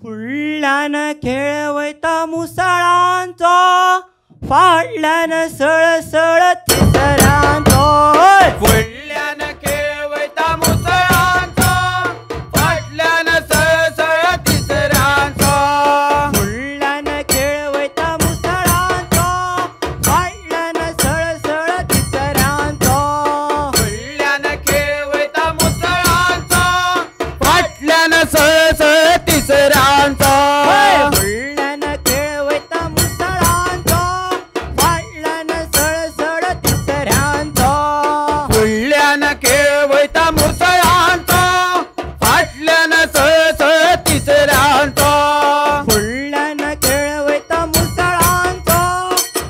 फुडल्यान खेळवयता मुसळांचो फाटल्यान सळसळ तिसऱ्यांचो फुडल्यान खेळवयता मुसळांचो फाटल्यान सळसळ तिसऱ्यांचो फुडल्यान खेळवयता मुसळांचो फाटल्यान सळसळ तिसऱ्यांचो फुडल्यान खेळवयता मुसळांचो फाटल्यान सळसळ तिसऱ्यांचो फुडल्यान खेळवयता मुसळांचो फाटल्यान सळसळ तिसऱ्यांचो फुडल्यान खेळवयता मुसळांचो फाटल्यान सळसळ तिसऱ्यांचो फुडल्यान खेळवयता मुसळांचो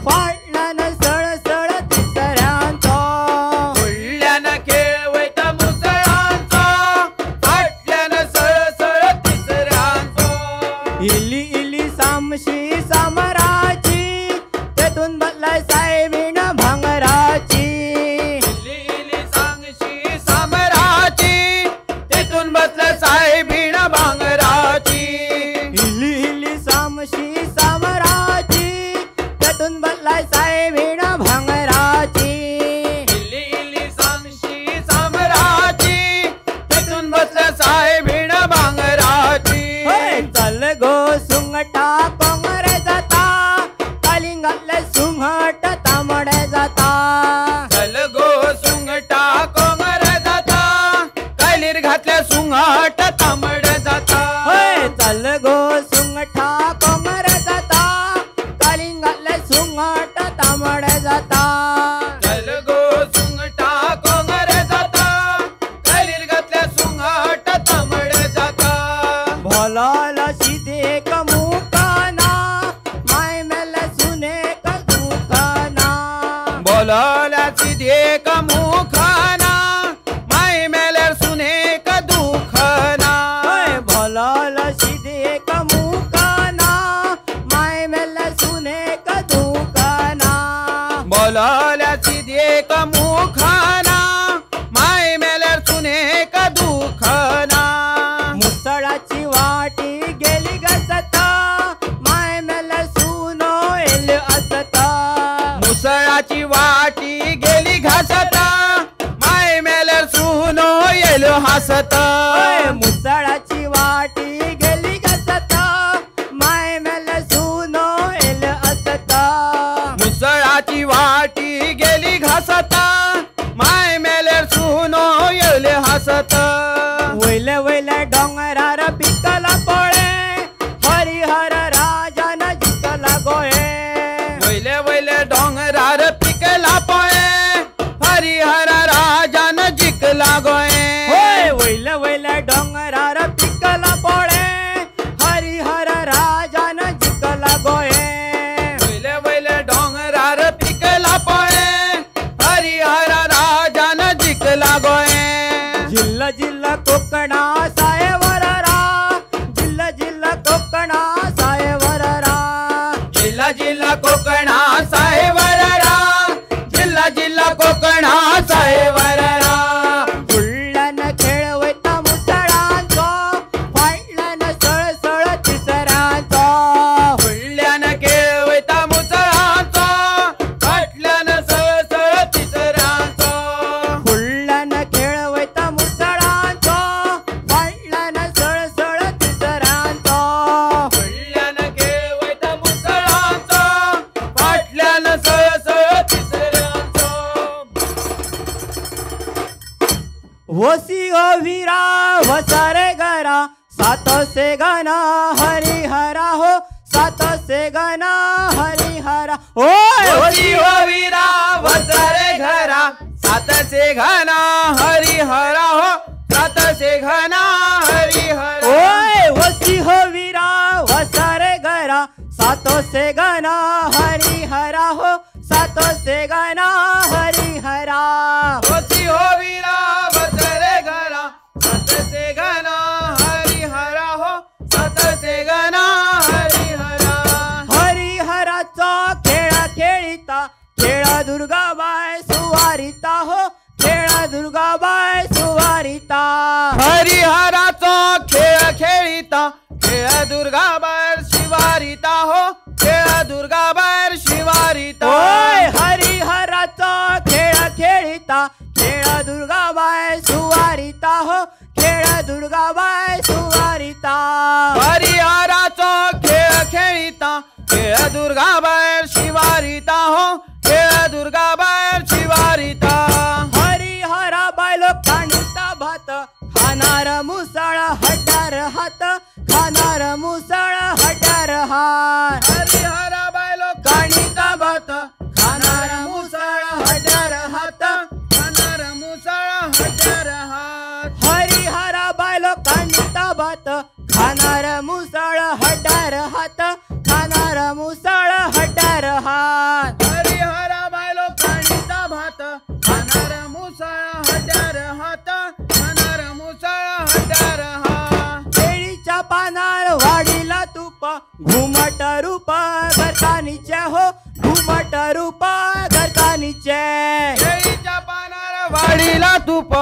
फाटल्यान सळसळ तिसऱ्यांचो फुडल्यान खेळवयता मुसळांचो फाटल्यान सळसळ तिसऱ्यांचो इली इली सामशी सामराची तेतून बदलाय सायबीण भांगराची इली इली सांगशी सामराची तेतून बसलं साहेबीण भांगराची इली इली सामशी सामराची तेतून बदलाय सायबीण भांगराची इली इली सांगशी सामराची तेतून बसलं साहेबीण भांगराची चल गो सुंगटा कोंगरे जाता कालिंगातले सुंगट तांबडे जाता चल गो सुंगटा कोंगरे जाता कालीर घातल्या सुंगट तांबड जाता चल गो सुंगटा कोंगरे जाता कालिंगातले सुंगट तांबडे जाता चल गो सुंगटा कोंगरे जाता कालीर घातल्या सुंगट तांबड जाता भोलाला शिदेक मुखाना माय मेले सुनेक दुखाना बोलवल्या सिद्धेक मुखाना माय मेल्यार सुनेक दुखना भोलाला शिदेक मुखाना माय मेले सुनेक दुखाना बोलवल्या सिद्धेक मुखाना माय मेल्यार सुनेक दुखना मुसळाची वाटी गेली घसता माय मेले सुनो एल असता मुसळाची वाटी गेली घासता माय मेल्यार सुनो येलो हसता मुसळाची वाटी गेली घसता माय मेले सुनो एल असता मुसळाची वाटी गेली घासता माय मेल्यार सुनो येले हसता वयले वयले डोंगरार पिकला पळे हरिहर राजान जिंकला गोळे वयले वयले डोंगरार पिकला पळे हरिहर राजान जिंकला गोये वयले वयले डोंगरार पिकला पळे हरिहर राजान जिंकला गोळे वयले वयले डोंगरार पिकला पळे हरिहर राजान जिंकला गोये जिल्हा जिल्हा कोकणा सायवररा जिल्हा जिल्हा कोकणा सायवररा जिल्हा जिल्हा कोकणा साहेबरा जिल्हा जिल्हा कोकणा साहेबरा फुडल्यान खेळवयता मुसळांचो फाटल्यान सळसळ तिसऱ्यांचो फुडल्यान खेळवयता मुसळांचो फाटल्यान सळसळ तिसऱ्यांचो फुडल्यान खेळवयता मुसळांचो फाटल्यान सळसळ तिसऱ्यांचो फुडल्यान खेळवयता मुसळांचो फाटल्यान सळसळ तिसऱ्यांचो वसी हो वीरा वसारे गरा सातो से गना हरिहरा हो सातो से गना हरिहरा होती हो वीरा वसरे घरा सात से घना हरिहरा हो सात से घना हरिहरा ओए वसी हो वीरा वसारे गरा सातो से गना हरिहरा हो सातो से गना हरिहरा होती हो वीरा वसरे घरा सात से घना हरिहरा हो सात से घना हरिहरा हरिहराचा खेळा खेळिता खेळा दुर्गाबाई सुवारिता हो खेळा दुर्गाबाई सुवारिता हरिहराचो खेळ खेळिता खेळ दुर्गाबार शिवारिता हो खेळ दुर्गाबार शिवारिता ओय हरिहराचा खेळ खेळिता खेळ दुर्गाबाई सुवारिता हो खेळ दुर्गाबाई सुवारिता हरिहराचा खेळ खेळिता खेळ दुर्गाबार शिवारिता हो खेळ दुर्गाबार शिवारिता हरिहरा बायलो काणिता भात खानार मुसळ हटार हात खानार मुसळ हटार हात हरिहरा बायलो काणिता भात खानार मुसळ हटार हात खानार मुसळ हटार हात हरिहरा बायलो काणिता भात खानार मुसळ हटार हात खानार मुसळ हटार हात हरिहरा बायलो काणिता भात खानार मुसळ हटार हात खानार मुसळ हटार हात केळीच्या पानार वाढीला तुप घुमट रूप घरकानीचे हो घुमट रूप घरकानीचे केळीच्या पानार वाढीला तूप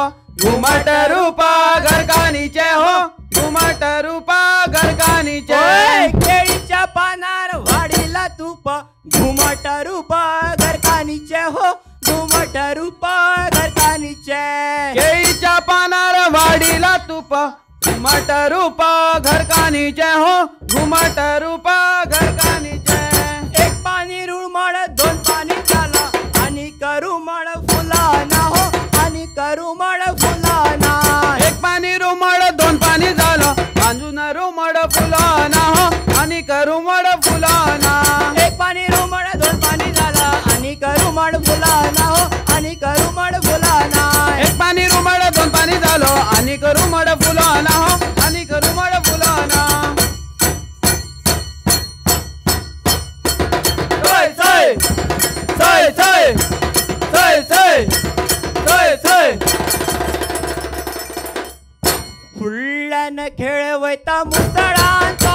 घुमट रूपा घरकानीचे हो घुमट रूपा घरकानीचे ओय, केळीच्या पानार वाढीला तुप घुमट रूप घरकानीचे हो घुमट रूप घरकानीचे केळीच्या पानार वाढीला तूप घुमट रूपा घरकानीचे हो घुमट रूपा घरकानीचे एक पाणी रुळमळ दोन पाणी झाला आणि करुमळ फुलाना हो आणि करुमळ फुलाना एक पाणी रुमड दोन पाणी झालं बांधून रुमड फुलाना हो आणि करुमड फुलाना एक पाणी रुमळ दोन पाणी झाला आणि करुमळ फुलाना हो आणि करुमळ फुलाना एक पाणी रुमड दोन पाणी झालं आणि करुमड फुलाना हो आणि करुमड फुलाना सय सय सय सय सय सय सय फुल्ल्यान खेळवता मुसळांचा